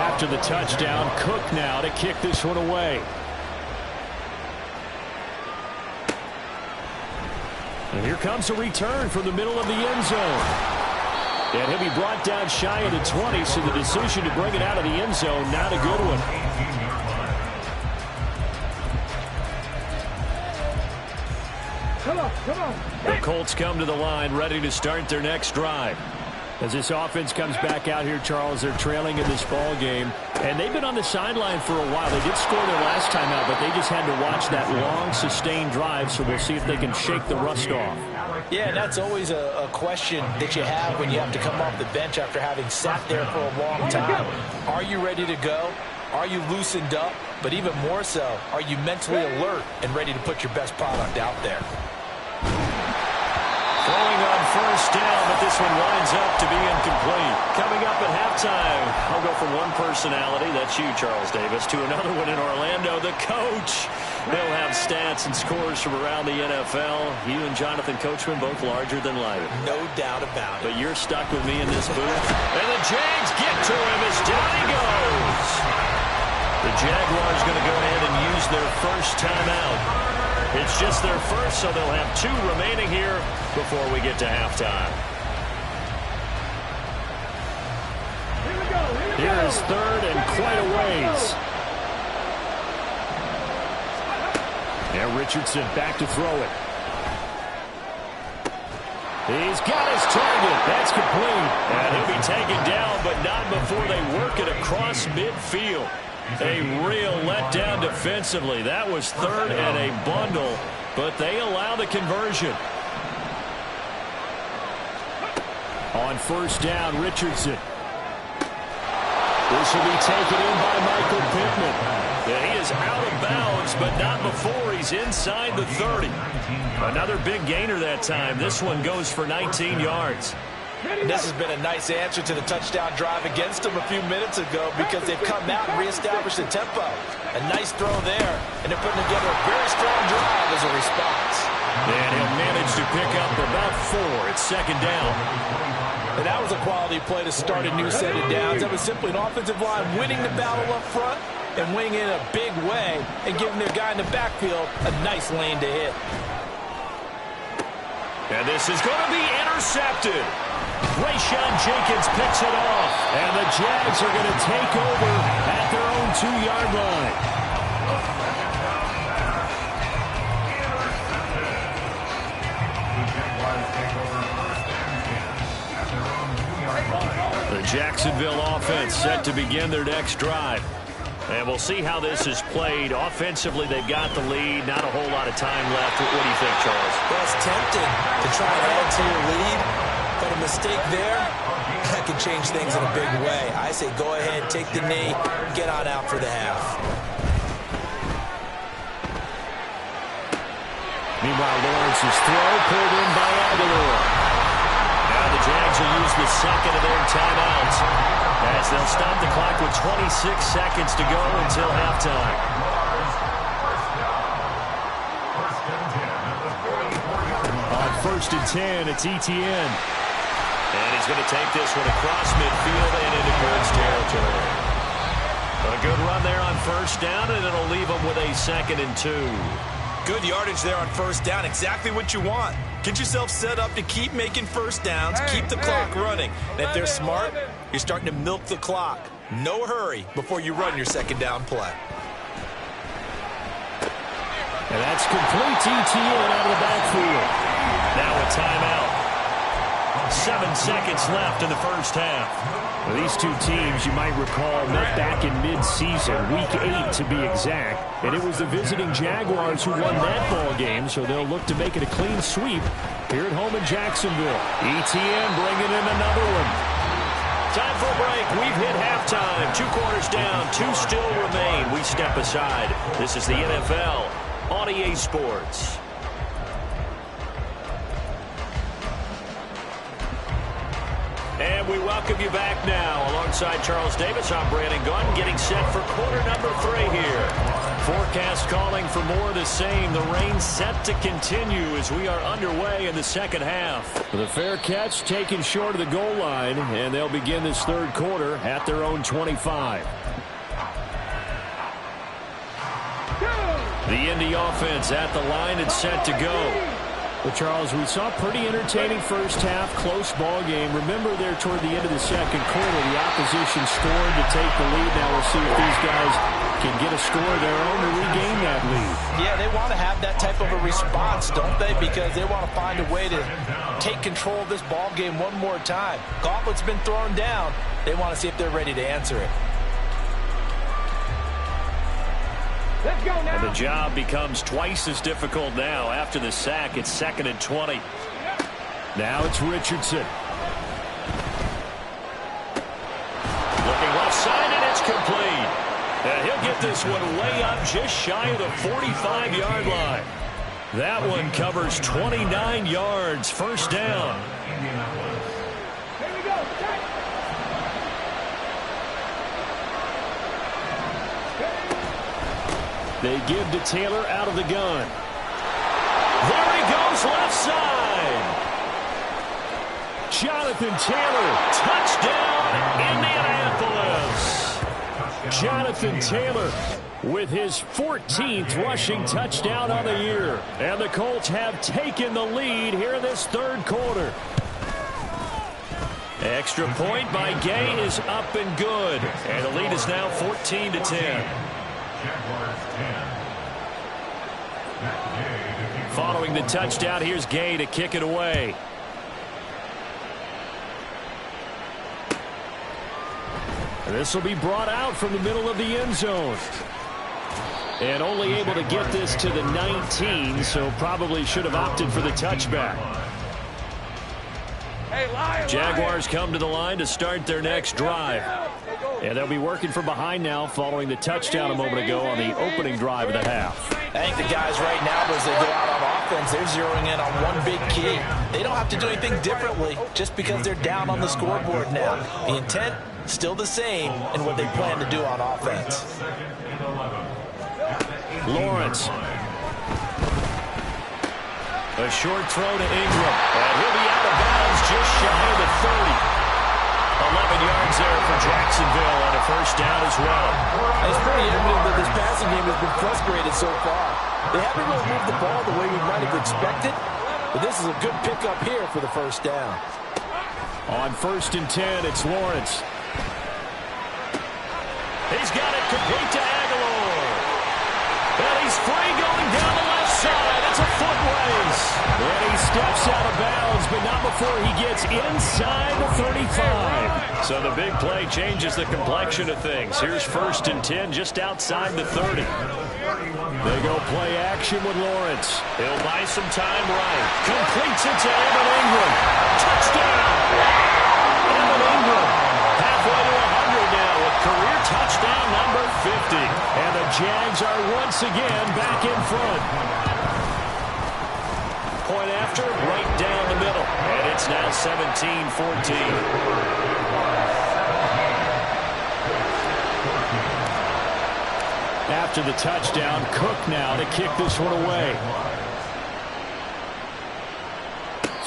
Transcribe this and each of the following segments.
after the touchdown. Cook now to kick this one away. And here comes a return from the middle of the end zone. And he'll be brought down shy of the 20, so the decision to bring it out of the end zone, not a good one. Come on. The Colts come to the line ready to start their next drive. As this offense comes back out here, Charles, they're trailing in this ball game. And they've been on the sideline for a while. They did score their last time out, but they just had to watch that long, sustained drive, so we'll see if they can shake the rust off. Yeah, and that's always a question that you have when you have to come off the bench after having sat there for a long time. Are you ready to go? Are you loosened up? But even more so, are you mentally alert and ready to put your best product out there? Throwing on first down, but this one winds up to be incomplete. Coming up at halftime, I'll go from one personality, that's you, Charles Davis, to another one in Orlando, the coach. He'll have stats and scores from around the NFL. You and Jonathan Coachman both larger than life. No doubt about it. But you're stuck with me in this booth. And the Jags get to him as down he goes. The Jaguars going to go ahead and use their first timeout. It's just their first, so they'll have 2 remaining here before we get to halftime. Here is third and quite a ways. And Richardson back to throw it. He's got his target. That's complete. And he'll be taken down, but not before they work it across midfield. A real letdown defensively. That was third and a bundle, but they allow the conversion. On first down, Richardson. This will be taken in by Michael Pittman. Yeah, he is out of bounds, but not before he's inside the 30. Another big gainer that time. This one goes for 19 yards. And this has been a nice answer to the touchdown drive against them a few minutes ago because they've come out and reestablished the tempo. A nice throw there, and they're putting together a very strong drive as a response. And he'll manage to pick up about 4. It's second down. And that was a quality play to start a new set of downs. That was simply an offensive line winning the battle up front and winning in a big way and giving their guy in the backfield a nice lane to hit. And this is going to be intercepted. Rayshawn Jenkins picks it off. And the Jags are going to take over at their own 2-yard line. The Jacksonville offense set to begin their next drive. And we'll see how this is played. Offensively, they've got the lead. Not a whole lot of time left. What do you think, Charles? Well, it's tempting to try and add to your lead, but a mistake there, that can change things in a big way. I say go ahead, take the knee, get on out for the half. Meanwhile, Lawrence's throw pulled in by Aguilar. Now the Jags will use the second of their timeouts as they'll stop the clock with 26 seconds to go until halftime. On first and 10, it's Etienne. And he's going to take this one across midfield and into Colts territory. A good run there on first down, and it'll leave them with a 2nd and 2. Good yardage there on first down. Exactly what you want. Get yourself set up to keep making first downs, keep the clock running. And if they're smart, you're starting to milk the clock. No hurry before you run your second down play. And that's complete to Etienne out of the backfield. Now a timeout. 7 seconds left in the first half. Well, these two teams, you might recall, met back in mid-season, week 8 to be exact. And it was the visiting Jaguars who won that ball game, so they'll look to make it a clean sweep here at home in Jacksonville. Etienne bringing in another one. Time for a break. We've hit halftime. 2 quarters down, 2 still remain. We step aside. This is the NFL on EA Sports. And we welcome you back now. Alongside Charles Davis, I'm Brandon Gunn, getting set for quarter number 3 here. Forecast calling for more of the same. The rain set to continue as we are underway in the second half. The fair catch taken short of the goal line, and they'll begin this third quarter at their own 25. The Indy offense at the line and set to go. Well, Charles, we saw a pretty entertaining first half, close ball game. Remember there toward the end of the second quarter, the opposition scored to take the lead. Now we'll see if these guys can get a score of their own to regain that lead. Yeah, they want to have that type of a response, don't they? Because they want to find a way to take control of this ball game one more time. Gauntlet's been thrown down. They want to see if they're ready to answer it. Let's go now. And the job becomes twice as difficult now after the sack. It's 2nd and 20. Now it's Richardson. Looking left side, and it's complete. And he'll get this one way up just shy of the 45-yard line. That one covers 29 yards. First down. Here we go. They give to Taylor out of the gun. There he goes, left side. Jonathan Taylor, touchdown, Indianapolis. Jonathan Taylor with his 14th rushing touchdown on the year. And the Colts have taken the lead here in this third quarter. Extra point by Gay is up and good. And the lead is now 14-10. Following the touchdown, here's Gay to kick it away. This will be brought out from the middle of the end zone. And only able to get this to the 19, so probably should have opted for the touchback. Hey, Lion, Jaguars come to the line to start their next drive. And they'll be working from behind now following the touchdown a moment ago on the opening drive of the half. I think the guys right now, as they go out on offense, they're zeroing in on one big key. They don't have to do anything differently just because they're down on the scoreboard now. The intent, still the same in what they plan to do on offense. Lawrence. A short throw to Ingram. And he'll be out of bounds just shy of the 30. 11 yards there for Jacksonville on a first down as well. It's pretty evident that this passing game has been frustrated so far. They haven't really moved the ball the way we might have expected, but this is a good pickup here for the first down. On 1st and 10, it's Lawrence. He's got it complete to Aguilar. And he's free going down the left side. It's a foot race. And he steps out of bounds, but not before he gets inside the 35. So the big play changes the complexion of things. Here's 1st and 10 just outside the 30. They go play action with Lawrence. He'll buy some time right. Completes it to Evan Ingram. Touchdown! Evan Ingram halfway to 100 now with career touchdown number 50. And the Jags are once again back in front. Point after, right down the middle. And it's now 17-14. After the touchdown, Cook now to kick this one away.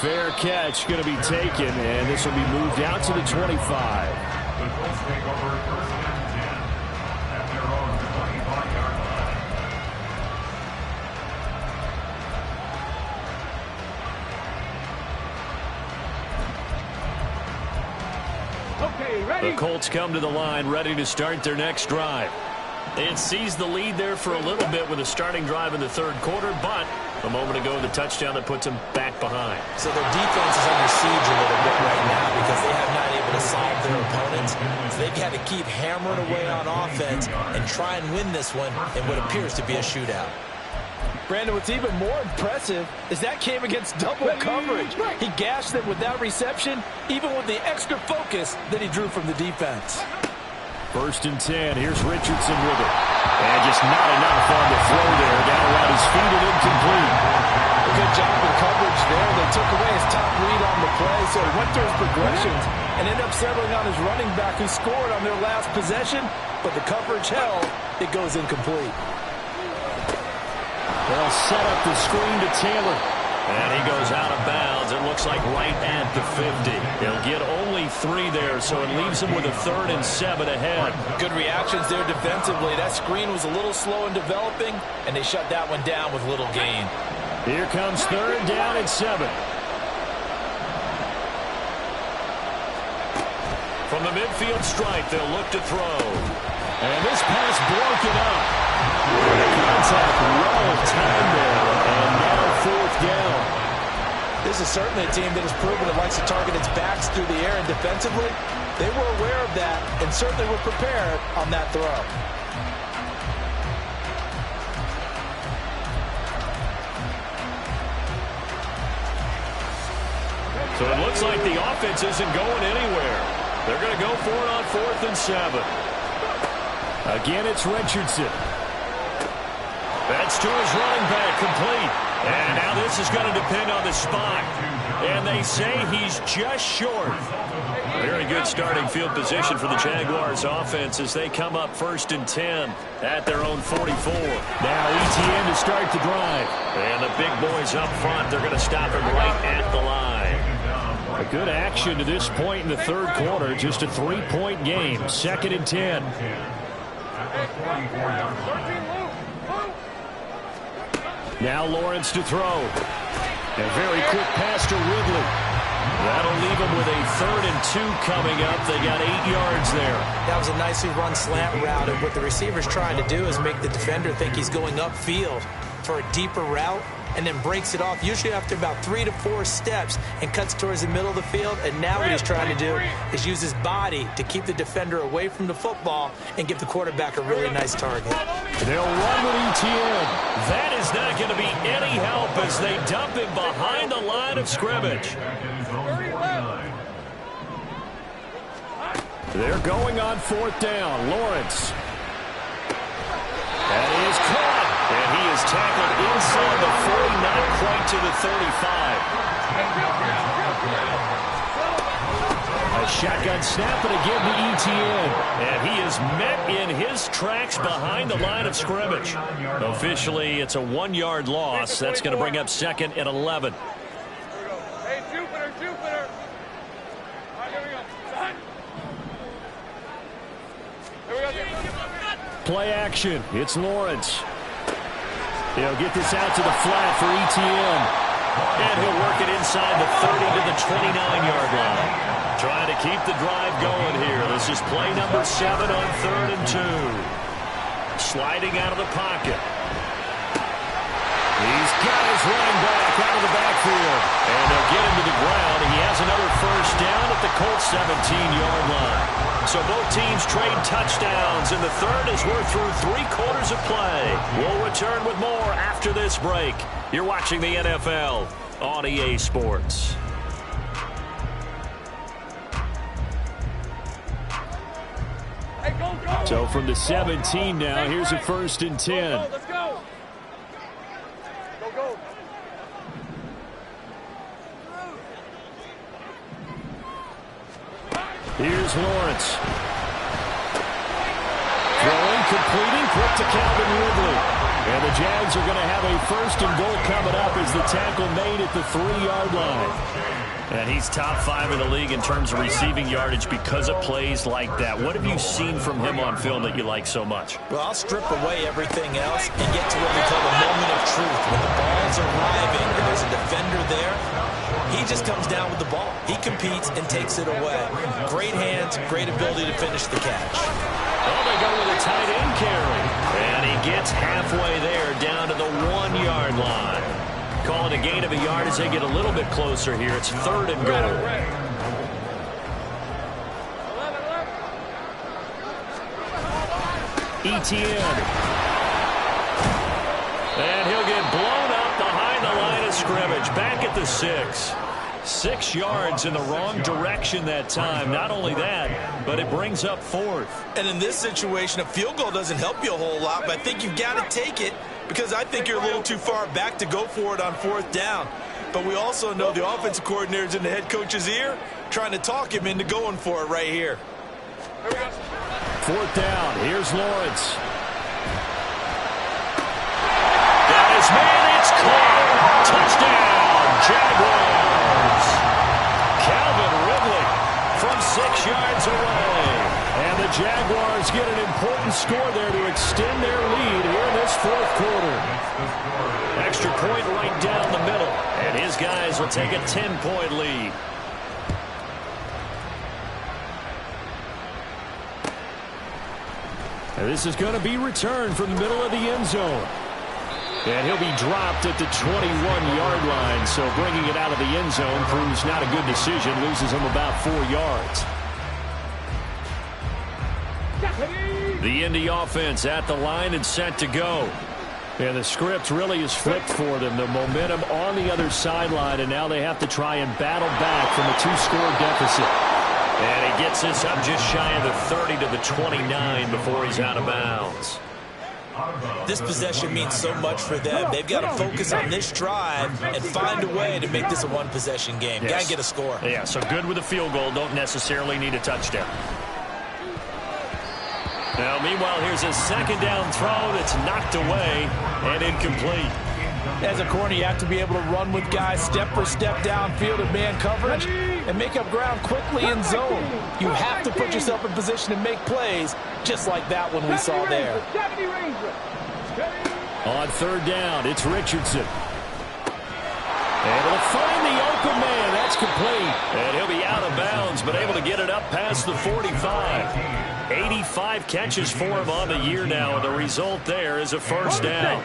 Fair catch going to be taken, and this will be moved out to the 25. Okay, ready. The Colts come to the line, ready to start their next drive. It seized the lead there for a little bit with a starting drive in the third quarter, but a moment ago, the touchdown that puts them back behind. So their defense is under siege a little bit right now because they have not able to solve their opponents. So they've had to keep hammering away on offense and try and win this one in what appears to be a shootout. Brandon, what's even more impressive is that came against double coverage. He gashed them with that reception, even with the extra focus that he drew from the defense. 1st and 10. Here's Richardson with it. And just not enough on the throw there. Down around his feet and incomplete. A good job in coverage there. They took away his top read on the play, so he went through his progressions and ended up settling on his running back who scored on their last possession, but the coverage held. It goes incomplete. They'll set up the screen to Taylor. And he goes out of bounds. It looks like right at the 50. He'll get only 3 there, so it leaves him with a 3rd and 7 ahead. Good reactions there defensively. That screen was a little slow in developing, and they shut that one down with little gain. Here comes 3rd down and 7. From the midfield stripe, they'll look to throw. And this pass broken up. Contact well timed there, and now 4th down. This is certainly a team that has proven it likes to target its backs through the air, and defensively, they were aware of that and certainly were prepared on that throw. So it looks like the offense isn't going anywhere. They're going to go for it on 4th and 7. Again, it's Richardson. That's to his running back, complete. And now this is going to depend on the spot. And they say he's just short. Very good starting field position for the Jaguars offense as they come up 1st and 10 at their own 44. Now ETN to start the drive. And the big boys up front, they're going to stop him right at the line. A good action to this point in the 3rd quarter. Just a 3-point game. 2nd and 10. Now Lawrence to throw. A very quick pass to Ridley. That'll leave him with a 3rd and 2 coming up. They got 8 yards there. That was a nicely run slant route, and what the receiver's trying to do is make the defender think he's going upfield for a deeper route, and then breaks it off, usually after about 3 to 4 steps, and cuts towards the middle of the field. And now what he's trying to do is use his body to keep the defender away from the football and give the quarterback a really nice target. They'll run with ETN. That is not going to be any help as they dump him behind the line of scrimmage. They're going on 4th down. Lawrence. That is caught. And he is tackled inside the 40, not quite to the 35. A shotgun snap and again to ETN. And he is met in his tracks behind the line of scrimmage. Officially, it's a 1-yard loss. That's going to bring up 2nd and 11. Hey, Jupiter. All right, here we go. Play action. It's Lawrence. He'll get this out to the flat for ETN. And he'll work it inside the 30 to the 29-yard line. Trying to keep the drive going here. This is play number 7 on 3rd and 2. Sliding out of the pocket. He's got his running back out of the backfield. And they'll get him to the ground. He has another 1st down at the Colts 17-yard line. So both teams trade touchdowns, and the 3rd as we're through 3 quarters of play. We'll return with more after this break. You're watching the NFL on EA Sports. So from the 17 now, here's a 1st and 10. Let's go. Go. Here's Lawrence. Throwing, completing, quick to Calvin Ridley. And the Jags are going to have a 1st and goal coming up as the tackle made at the 3-yard line. And he's top 5 in the league in terms of receiving yardage because of plays like that. What have you seen from him on film that you like so much? Well, I'll strip away everything else and get to what we call the moment of truth. When the ball's arriving and there's a defender there, he just comes down with the ball. He competes and takes it away. Great hands, great ability to finish the catch. Oh, they go with a tight end carry. And he gets halfway there down to the 1-yard line. Call it a gain of a yard as they get a little bit closer here. It's 3rd and goal. ETN. And he'll get blown up behind the line of scrimmage. Back at the 6. 6 yards in the wrong direction that time. Not only that, but it brings up 4th. And in this situation, a field goal doesn't help you a whole lot, but I think you've got to take it because I think you're a little too far back to go for it on 4th down. But we also know the offensive coordinator's in the head coach's ear trying to talk him into going for it right here. 4th down. Here's Lawrence. That is Touchdown, Jaguars. Calvin Ridley from 6 yards away. And the Jaguars get an important score there to extend their lead here in this fourth quarter. Extra point right down the middle. And his guys will take a 10-point lead. And this is going to be returned from the middle of the end zone. And he'll be dropped at the 21-yard line. So bringing it out of the end zone proves not a good decision. Loses him about 4 yards. The Indy offense at the line and set to go. And the script really is flipped for them. The momentum on the other sideline, and now they have to try and battle back from a 2-score deficit. And he gets this up just shy of the 30 to the 29 before he's out of bounds. This possession means so much for them. They've got to focus on this drive and find a way to make this a one-possession game. Yes. Got to get a score. Yeah, so good with a field goal. Don't necessarily need a touchdown. Now, meanwhile, here's a second down throw that's knocked away and incomplete. As a corner, you have to be able to run with guys step for step downfield in man coverage and make up ground quickly in zone. You have to put yourself in position to make plays, just like that one we saw there. On third down, it's Richardson. Able to find the open man. That's complete. And he'll be out of bounds, but able to get it up past the 45. 85 catches for him on the year now, and the result there is a first down.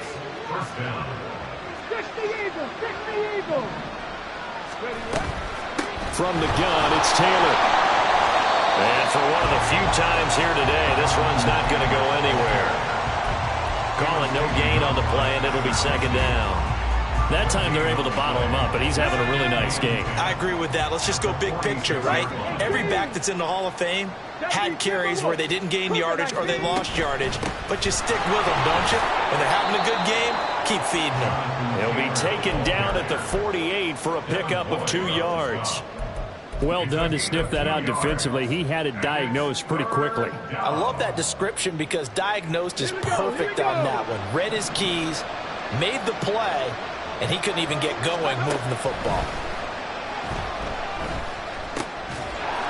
From the gun, it's Taylor. And for one of the few times here today, this one's not going to go anywhere. Calling no gain on the play, and it'll be second down. That time they're able to bottle him up, but he's having a really nice game. I agree with that. Let's just go big picture, right? Every back that's in the Hall of Fame had carries where they didn't gain yardage or they lost yardage, but you stick with them, don't you? When they're having a good game, keep feeding them. He'll be taken down at the 48 for a pickup of 2 yards. Well done to sniff that out defensively. He had it diagnosed pretty quickly. I love that description because diagnosed is perfect on that one. Read his keys, made the play, and he couldn't even get going moving the football.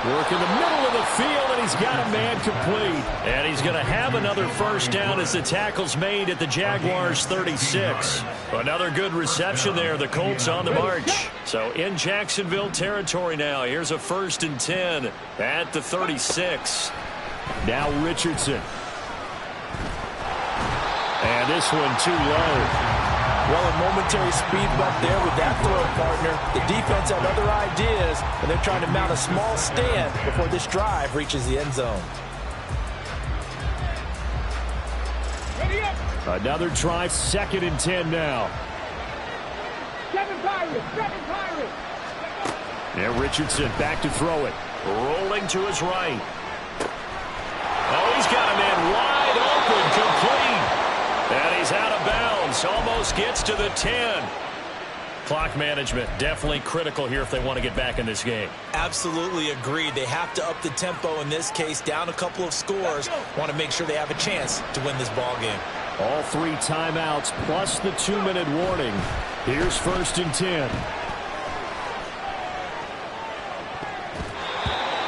Work in the middle of the field, and he's got a man complete. And he's going to have another first down as the tackle's made at the Jaguars' 36. Another good reception there. The Colts on the march. So in Jacksonville territory now. Here's a 1st and 10 at the 36. Now Richardson. And this one too low. Well, a momentary speed bump there with that throw, partner. The defense had other ideas, and they're trying to mount a small stand before this drive reaches the end zone. Another try, 2nd and 10 now. Seven Pirates. And Richardson back to throw it. Rolling to his right. Oh, he's got a man wide open, complete. And he's out of bounds. Almost gets to the 10. Clock management definitely critical here if they want to get back in this game. Absolutely agreed. They have to up the tempo in this case, down a couple of scores. Want to make sure they have a chance to win this ball game. All 3 timeouts plus the 2-minute warning. Here's 1st and 10.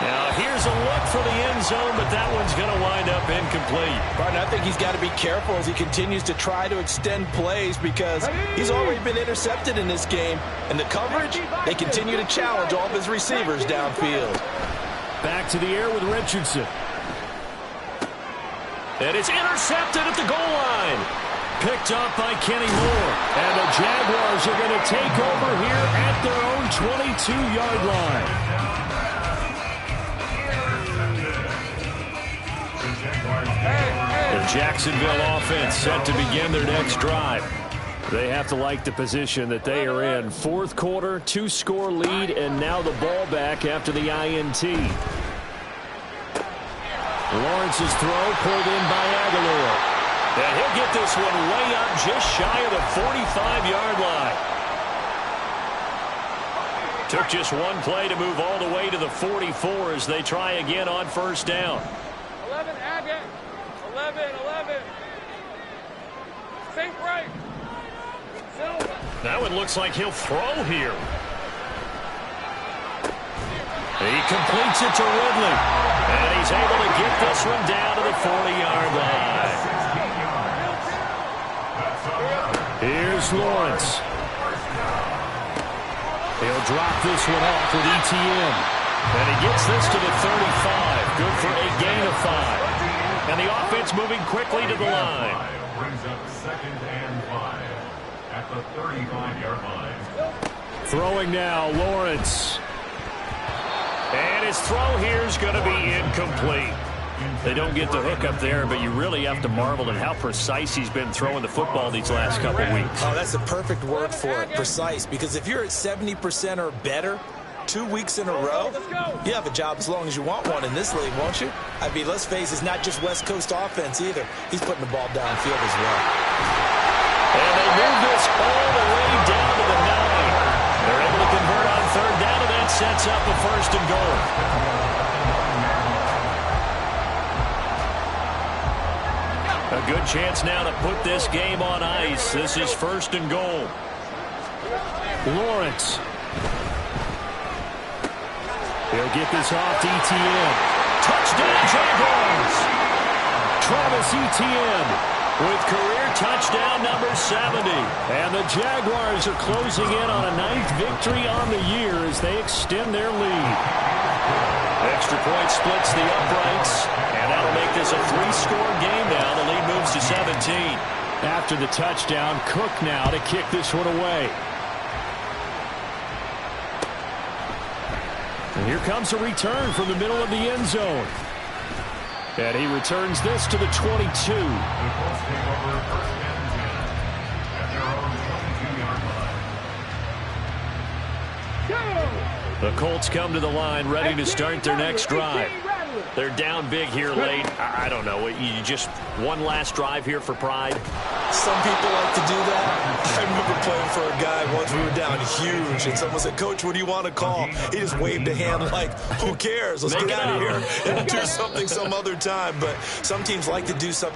Now here's a look for the end zone, but that one's going to wind up incomplete. Partner, I think he's got to be careful as he continues to try to extend plays because he's already been intercepted in this game. And the coverage, they continue to challenge all of his receivers downfield. Back to the air with Richardson. And it's intercepted at the goal line. Picked up by Kenny Moore. And the Jaguars are going to take over here at their own 22-yard line. The Jacksonville offense set to begin their next drive. They have to like the position that they are in. 4th quarter, 2-score lead, and now the ball back after the INT. Lawrence's throw pulled in by Aguilar. And he'll get this one way up just shy of the 45-yard line. Took just one play to move all the way to the 44 as they try again on 1st down. 11, Agate. 11. Think right. Now it looks like he'll throw here. He completes it to Ridley. And he's able to get this one down to the 40-yard line. Here's Lawrence. He'll drop this one off with ETN. And he gets this to the 35. Good for a gain of 5. And the offense moving quickly to the line. Brings up 2nd and 5 at the 35-yard line. Throwing now, Lawrence. And his throw here is going to be incomplete. They don't get the hook up there, but you really have to marvel at how precise he's been throwing the football these last couple weeks. Oh, that's the perfect word for it, precise, because if you're at 70% or better 2 weeks in a row, you have a job as long as you want one in this league, won't you? I mean, let's face it, it's not just West Coast offense either. He's putting the ball downfield as well. And they move this all the way down to the 9. They're able to convert on 3rd down, and that sets up a 1st and goal. A good chance now to put this game on ice. This is 1st and goal. Lawrence. He'll get this off to ETN. Touchdown, Jaguars! Travis Etienne with career touchdown number 70. And the Jaguars are closing in on a 9th victory on the year as they extend their lead. Extra point splits the uprights, and that'll make this a 3-score game now. The lead moves to 17. After the touchdown, Cook now to kick this one away. And here comes a return from the middle of the end zone. And he returns this to the 22. The Colts come to the line ready to start their next drive. They're down big here late. I don't know. You just one last drive here for pride? Some people like to do that. I remember playing for a guy once. We were down huge, and someone said, "Coach, what do you want to call?" He just waved a hand like, who cares? Let's get out of here and do something some other time. But some teams like to do something.